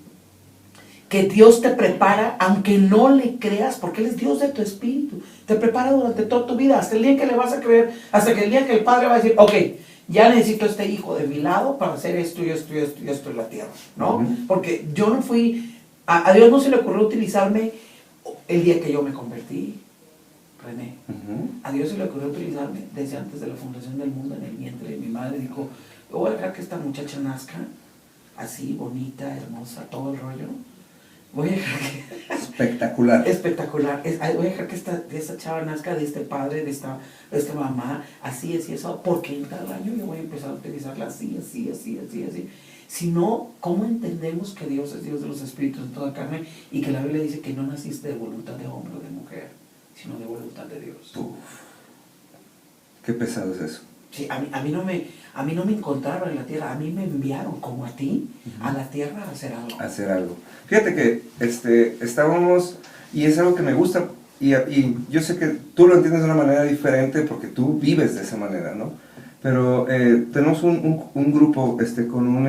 Dios te prepara, aunque no le creas, porque Él es Dios de tu espíritu. Te prepara durante toda tu vida, hasta el día en que le vas a creer, hasta que el día que el Padre va a decir, ok, ya necesito a este hijo de mi lado para hacer esto y esto y esto y esto en la tierra, ¿no? Porque yo no fui, a Dios no se le ocurrió utilizarme el día que yo me convertí, René. A Dios se le ocurrió utilizarme desde antes de la fundación del mundo, en el vientre de mi madre. Dijo, yo voy a dejar que esta muchacha nazca así, bonita, hermosa, todo el rollo. Voy a dejar que... Espectacular. Espectacular. Voy a dejar que esta chava nazca de este padre, de esta mamá, así, eso, porque en cada año yo voy a empezar a utilizarla así. Si no, ¿cómo entendemos que Dios es Dios de los espíritus en toda carne y que la Biblia dice que no naciste de voluntad de hombre o de mujer, sino de voluntad de Dios? Uf, qué pesado es eso. Sí, a mí no me encontraron en la tierra, a mí me enviaron, como a ti, a la tierra a hacer algo. Hacer algo. Fíjate que estábamos, y es algo que me gusta, y yo sé que tú lo entiendes de una manera diferente porque tú vives de esa manera, ¿no? Pero tenemos un grupo con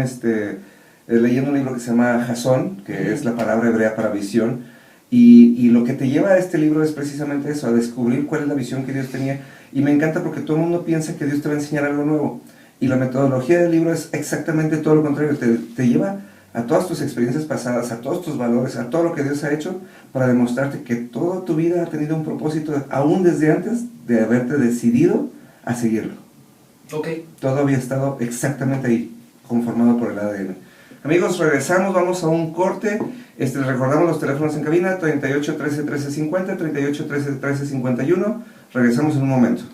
leyendo un libro que se llama Jasón, que es la palabra hebrea para visión, y lo que te lleva a este libro es precisamente eso, a descubrir cuál es la visión que Dios tenía. Y me encanta porque todo el mundo piensa que Dios te va a enseñar algo nuevo. Y la metodología del libro es exactamente todo lo contrario. Te lleva a todas tus experiencias pasadas, a todos tus valores, a todo lo que Dios ha hecho, para demostrarte que toda tu vida ha tenido un propósito, aún desde antes de haberte decidido a seguirlo. Ok. Todo había estado exactamente ahí, conformado por el ADN. Amigos, regresamos, vamos a un corte. Les recordamos los teléfonos en cabina, 38 13 13 50, 38 13 13 51. Regresamos en un momento.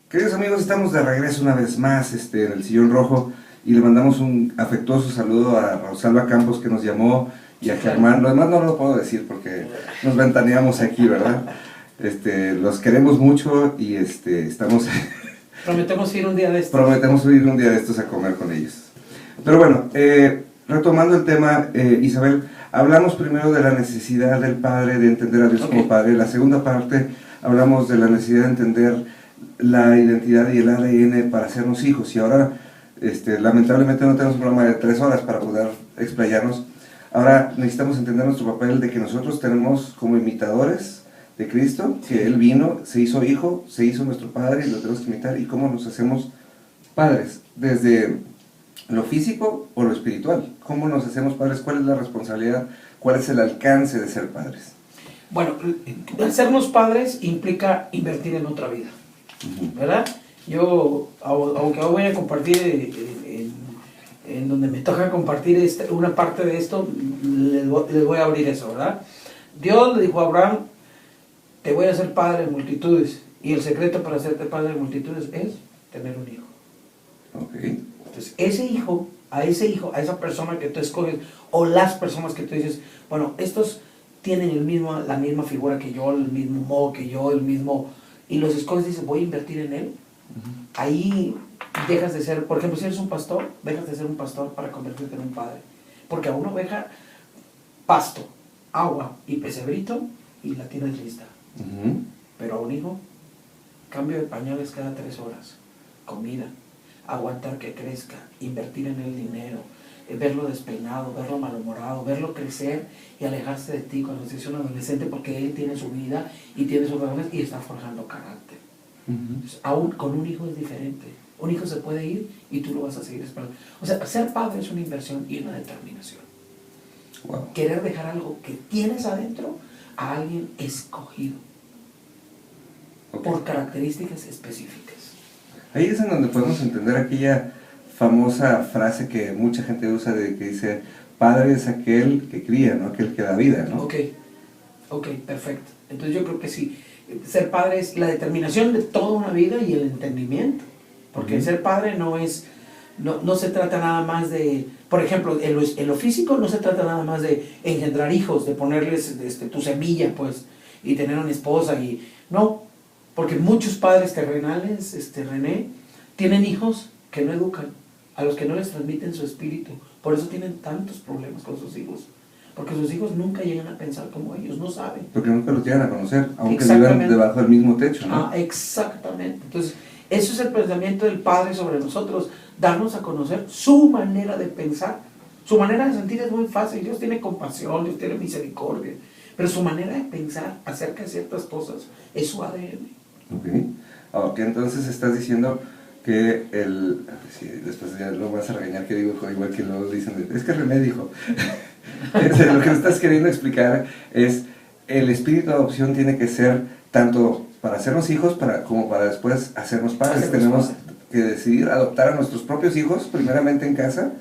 Queridos amigos, estamos de regreso una vez más en el Sillón Rojo y le mandamos un afectuoso saludo a Rosalba Campos que nos llamó y a Germán. Lo demás no lo puedo decir porque nos ventaneamos aquí, ¿verdad? Los queremos mucho y estamos... Prometemos ir un día de estos. Prometemos ir un día de estos a comer con ellos. Pero bueno, retomando el tema, Isabel, hablamos primero de la necesidad del padre de entender a Dios como padre. La segunda parte hablamos de la necesidad de entender la identidad y el ADN para hacernos hijos. Y ahora, lamentablemente no tenemos un programa de 3 horas para poder explayarnos. Ahora necesitamos entender nuestro papel de que nosotros tenemos como imitadores de Cristo, que Él vino, se hizo hijo, se hizo nuestro padre y lo tenemos que imitar. Y cómo nos hacemos padres, desde lo físico o lo espiritual. ¿Cómo nos hacemos padres? ¿Cuál es la responsabilidad? ¿Cuál es el alcance de ser padres? Bueno, hacernos padres implica invertir en otra vida, ¿verdad? Yo, aunque hoy voy a compartir en donde me toca compartir una parte de esto, les voy a abrir eso, ¿verdad? Dios le dijo a Abraham, te voy a hacer padre de multitudes, y el secreto para hacerte padre de multitudes es tener un hijo. Okay. Entonces, a esa persona que tú escoges, o las personas que tú dices, bueno, estos tienen la misma figura que yo, el mismo modo que yo, y los escoges y dices, voy a invertir en él. Ahí dejas de ser, por ejemplo, si eres un pastor, dejas de ser un pastor para convertirte en un padre. Porque a una oveja, pasto, agua y pesebrito, y la tienes lista. Pero a un hijo, cambio de pañales cada 3 horas, comida, aguantar que crezca, invertir en el dinero, verlo despeinado, verlo malhumorado, verlo crecer y alejarse de ti cuando seas un adolescente, porque él tiene su vida y tiene sus razones y está forjando carácter. Entonces, aún con un hijo es diferente. Un hijo se puede ir y tú lo vas a seguir esperando. O sea, ser padre es una inversión y una determinación. Wow. Querer dejar algo que tienes adentro a alguien escogido por características específicas. Ahí es en donde podemos entender aquella famosa frase que mucha gente usa que dice, padre es aquel que cría, no aquel que da vida, ¿no? Ok, perfecto. Entonces yo creo que sí, ser padre es la determinación de toda una vida y el entendimiento. Porque ser padre no se trata nada más de, por ejemplo, en lo físico no se trata nada más de engendrar hijos, de ponerles tu semilla, pues, y tener una esposa, no, porque muchos padres terrenales, René, tienen hijos que no educan, a los que no les transmiten su espíritu, por eso tienen tantos problemas con sus hijos, porque sus hijos nunca llegan a pensar como ellos, no saben. Porque nunca los llegan a conocer, aunque vivan debajo del mismo techo, ¿no? Exactamente. Entonces, eso es el pensamiento del Padre sobre nosotros, darnos a conocer su manera de pensar. Su manera de sentir es muy fácil. Dios tiene compasión, Dios tiene misericordia, pero su manera de pensar acerca de ciertas cosas es su ADN. Ok, entonces estás diciendo que sí, después ya lo vas a regañar que digo igual que lo dicen, es que René dijo. Lo que estás queriendo explicar es el espíritu de adopción tiene que ser tanto para hacernos hijos como para después hacernos padres. Tenemos que decidir adoptar a nuestros propios hijos, primeramente en casa,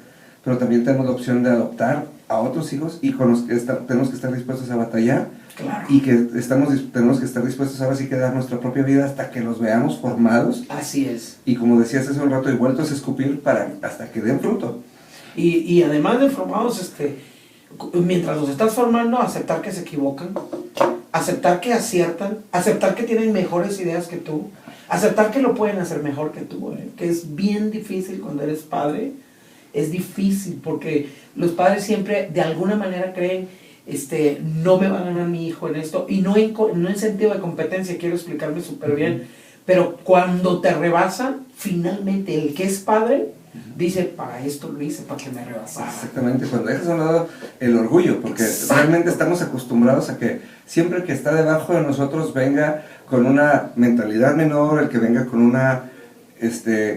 pero también tenemos la opción de adoptar a otros hijos y con los que tenemos que estar dispuestos a batallar. Claro. Y que tenemos que estar dispuestos ahora sí que dar nuestra propia vida hasta que los veamos formados. Así es. Y como decías hace un rato, y vueltos a escupir hasta que den fruto. Y además de formados, mientras los estás formando, aceptar que se equivocan, aceptar que aciertan, aceptar que tienen mejores ideas que tú, aceptar que lo pueden hacer mejor que tú, que es bien difícil cuando eres padre. Es difícil porque los padres siempre de alguna manera creen, no me va a ganar mi hijo en esto, y no en sentido de competencia, quiero explicarme súper bien, pero cuando te rebasan, finalmente el que es padre dice, para esto lo hice, para que me rebasara. Exactamente, cuando dejas a un lado el orgullo, porque realmente estamos acostumbrados a que siempre el que está debajo de nosotros venga con una mentalidad menor, el que venga con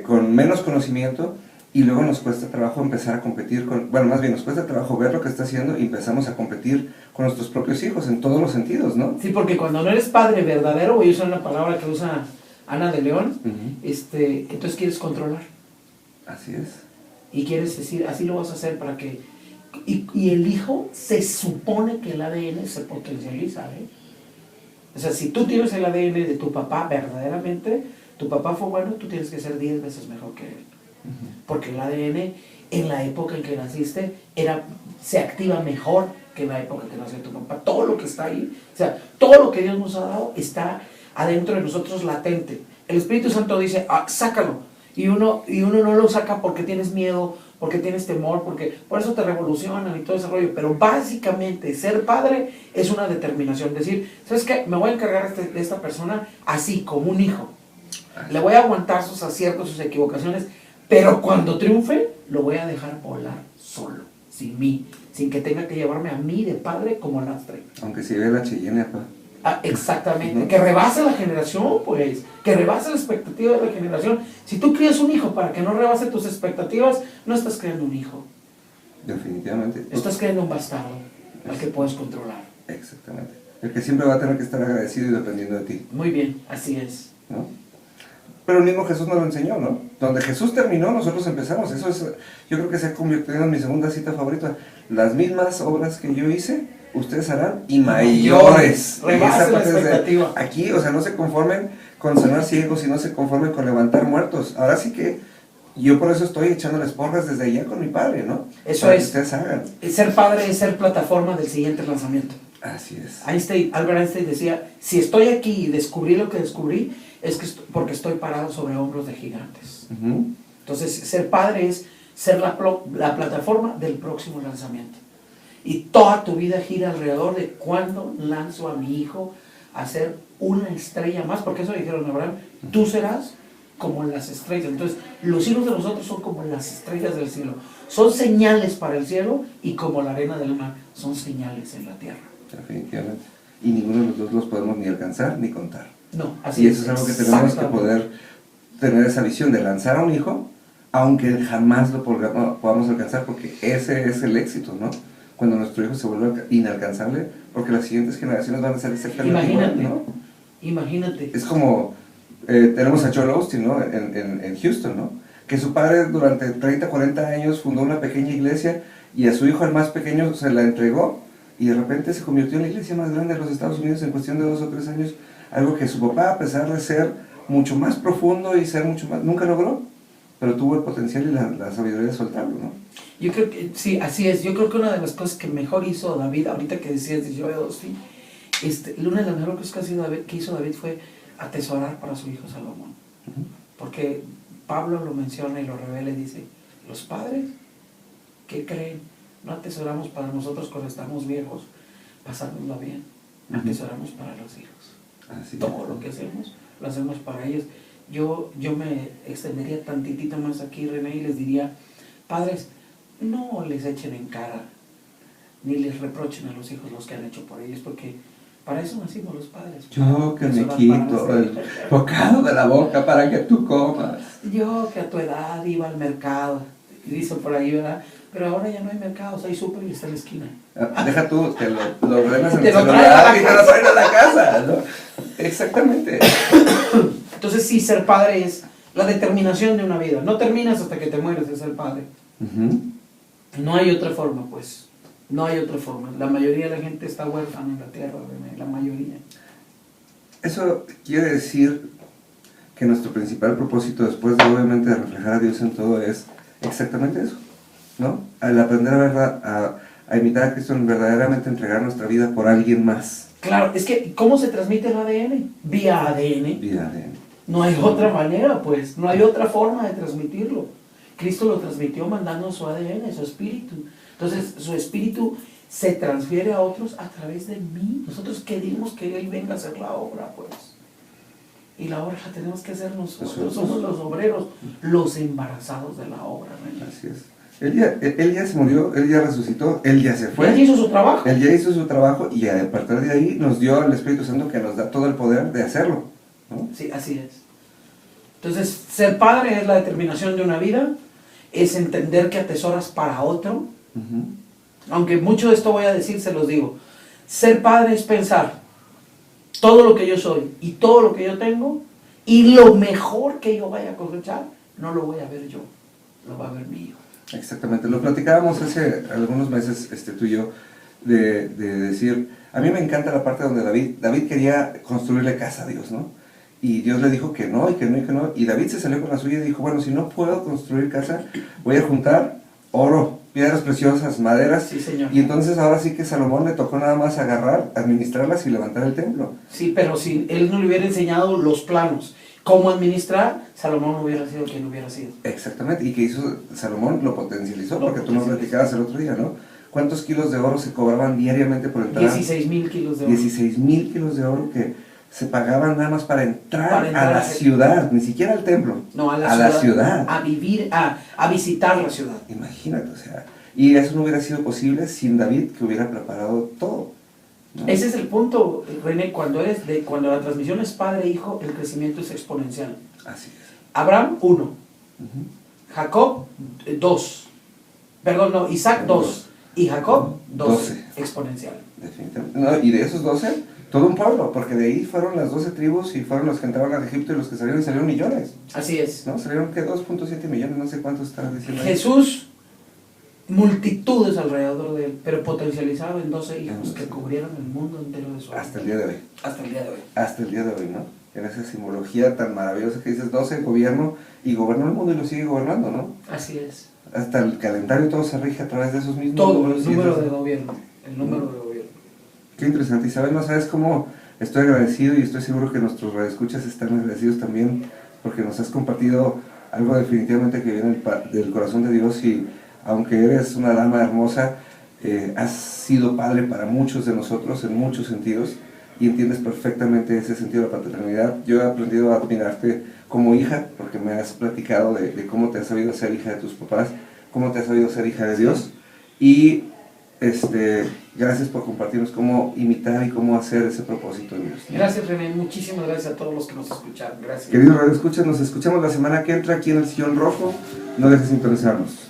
con menos conocimiento, y luego nos cuesta trabajo empezar a competir bueno, más bien nos cuesta trabajo ver lo que está haciendo y empezamos a competir con nuestros propios hijos en todos los sentidos, ¿no? Sí, porque cuando no eres padre verdadero, voy a usar una palabra que usa Ana de León, entonces quieres controlar. Así es. Y quieres decir, así lo vas a hacer para que... Y el hijo se supone que el ADN se potencializa, ¿eh? O sea, si tú tienes el ADN de tu papá verdaderamente, tu papá fue bueno, tú tienes que ser 10 veces mejor que él. Porque el ADN en la época en que naciste se activa mejor que en la época que nació tu papá. Todo lo que está ahí, o sea, todo lo que Dios nos ha dado está adentro de nosotros latente. El Espíritu Santo dice, sácalo. Y uno no lo saca porque tienes miedo, porque tienes temor, porque por eso te revolucionan y todo ese rollo. Pero básicamente ser padre es una determinación. Decir, ¿sabes qué? Me voy a encargar de esta persona así, como un hijo. Le voy a aguantar sus aciertos, sus equivocaciones, pero cuando triunfe, lo voy a dejar volar solo, sin mí, sin que tenga que llevarme a mí de padre como lastre. Aunque si ve la Cheyenne, papá. Exactamente, ¿No? que rebase la generación, pues, que rebase la expectativa de la generación. Si tú crías un hijo para que no rebase tus expectativas, no estás creando un hijo. Definitivamente. Estás creando un bastardo al que puedes controlar. Exactamente. El que siempre va a tener que estar agradecido y dependiendo de ti. Muy bien, así es. ¿No? Pero el mismo Jesús nos lo enseñó, ¿no? Donde Jesús terminó, nosotros empezamos. Eso es, yo creo que se ha convertido en mi segunda cita favorita. Las mismas obras que yo hice, ustedes harán y mayores. Rebase la expectativa. Aquí, o sea, no se conformen con sanar ciegos y no se conformen con levantar muertos. Ahora sí que yo por eso estoy echándoles porras desde allá con mi padre, ¿no? Eso para es. Que ustedes hagan. Ser padre es ser plataforma del siguiente lanzamiento. Así es. Albert Einstein decía, si estoy aquí y descubrí lo que descubrí, es que porque estoy parado sobre hombros de gigantes. Entonces, ser padre es ser la plataforma del próximo lanzamiento. Y toda tu vida gira alrededor de cuándo lanzo a mi hijo a ser una estrella más, porque eso dijeron a Abraham, tú serás como las estrellas. Entonces, los hijos de nosotros son como las estrellas del cielo. Son señales para el cielo y como la arena del mar, son señales en la tierra. Definitivamente. Y ninguno de los dos los podemos ni alcanzar ni contar. No, así y eso es algo que tenemos que poder tener esa visión de lanzar a un hijo, aunque jamás lo podamos alcanzar, porque ese es el éxito, ¿no? Cuando nuestro hijo se vuelve inalcanzable, porque las siguientes generaciones van a ser exactamente igual, ¿no? Imagínate. Es como, tenemos a Joel Osteen, ¿no? En Houston, ¿no? Que su padre durante 30, 40 años fundó una pequeña iglesia y a su hijo, el más pequeño, se la entregó y de repente se convirtió en la iglesia más grande de los Estados Unidos en cuestión de 2 o 3 años. Algo que su papá, a pesar de ser mucho más profundo y ser mucho más, nunca logró, pero tuvo el potencial y la sabiduría de soltarlo, ¿no? Yo creo que, sí, así es. Yo creo que una de las cosas que mejor hizo David, ahorita que decías de Joel Osteen, una de las mejores cosas que hizo David fue atesorar para su hijo Salomón. Porque Pablo lo menciona y lo revela y dice, los padres, ¿qué creen? No atesoramos para nosotros cuando estamos viejos, pasárnosla bien, atesoramos para los hijos. Así Todo lo que hacemos, lo hacemos para ellos. Yo me extendería tantitito más aquí, René, y les diría, padres, no les echen en cara, ni les reprochen a los hijos los que han hecho por ellos, porque para eso nacimos los padres. Yo que me quito el bocado de la boca para que tú comas. Yo que a tu edad iba al mercado, y dice por ahí, ¿verdad? Pero ahora ya no hay mercados, hay súper y está en la esquina. Deja tú, te lo ordenas en Te el lo celular y te lo traen a la casa, ¿no? Exactamente. Entonces sí, ser padre es la determinación de una vida. No terminas hasta que te mueres de ser padre. No hay otra forma, pues. No hay otra forma. La mayoría de la gente está huérfana en la tierra, la mayoría. Eso quiere decir que nuestro principal propósito, después de obviamente de reflejar a Dios en todo, es exactamente eso, ¿no? Al aprender a imitar a Cristo, en verdaderamente entregar nuestra vida por alguien más. Claro, es que ¿cómo se transmite el ADN? Vía ADN. Vía ADN. No hay otra manera, pues. No hay otra forma de transmitirlo. Cristo lo transmitió mandando su ADN, su espíritu. Entonces, su espíritu se transfiere a otros a través de mí. Nosotros queremos que Él venga a hacer la obra, pues. Y la obra la tenemos que hacer nosotros. Somos los obreros, los embarazados de la obra, ¿no? Así es. Él ya se murió, Él ya resucitó, Él ya se fue. Él hizo su trabajo. Él ya hizo su trabajo y a partir de ahí nos dio el Espíritu Santo que nos da todo el poder de hacerlo, ¿no? Sí, así es. Entonces, ser padre es la determinación de una vida es entender que atesoras para otro. Ujú. Aunque mucho de esto voy a decir, se los digo. Ser padre es pensar todo lo que yo soy y todo lo que yo tengo, y lo mejor que yo vaya a cosechar, no lo voy a ver yo, lo va a ver mi hijo. Exactamente, lo platicábamos hace algunos meses, tú y yo, de decir, a mí me encanta la parte donde David quería construirle casa a Dios, ¿no? Y Dios le dijo que no, y que no, y que no, y David se salió con la suya y dijo, bueno, si no puedo construir casa, voy a juntar oro, piedras preciosas, maderas. Sí, señor. Y entonces ahora sí que Salomón le tocó nada más agarrar, administrarlas y levantar el templo. Sí, pero si él no le hubiera enseñado los planos, cómo administrar, Salomón no hubiera sido quien hubiera sido. Exactamente, y que hizo Salomón lo potencializó, Lo porque tú nos potencializó. platicabas el otro día, ¿no? ¿Cuántos kilos de oro se cobraban diariamente por entrar? 16,000 kilos de oro. 16,000 kilos de oro que se pagaban nada más para entrar Para entrar a la a- ciudad, ni siquiera al templo, No, a la la ciudad. ciudad. A vivir, a visitar la ciudad. Imagínate, o sea, y eso no hubiera sido posible sin David, que hubiera preparado todo, ¿no? Ese es el punto, René, cuando la transmisión es padre-hijo, el crecimiento es exponencial. Así es. Abraham, 1. Ujú. Jacob, 2. Perdón, no, Isaac, 2. Y Jacob, 12. 12. Exponencial. Definitivamente. No, y de esos 12, todo un pueblo, porque de ahí fueron las 12 tribus y fueron los que entraron a Egipto y los que salieron millones, Así es. ¿no? Salieron que 2.7 millones, no sé cuántos están diciendo ahí. Jesús, multitudes alrededor de él, pero potencializado en 12 hijos que cubrieron el mundo entero de su Hasta el día de hoy. Hasta el día de hoy. Hasta el día de hoy, ¿no? En esa simbología tan maravillosa que dices 12, gobierno, y gobernó el mundo y lo sigue gobernando, ¿no? Así es. Hasta el calendario todo se rige a través de esos mismos Todo, números el y número esas- de gobierno. El número de gobierno. Qué interesante. Y sabes, no sabes cómo estoy agradecido y estoy seguro que nuestros radioescuchas están agradecidos también porque nos has compartido algo definitivamente que viene del corazón de Dios, y aunque eres una dama hermosa, has sido padre para muchos de nosotros en muchos sentidos y entiendes perfectamente ese sentido de la paternidad. Yo he aprendido a admirarte como hija porque me has platicado de cómo te has sabido ser hija de tus papás, cómo te has sabido ser hija de Dios, y gracias por compartirnos cómo imitar y cómo hacer ese propósito en Dios, ¿no? Gracias, René. Muchísimas gracias a todos los que nos escucharon. Gracias. Queridos radioescuchas, nos escuchamos la semana que entra aquí en el Sillón Rojo. No dejes de sintonizarnos.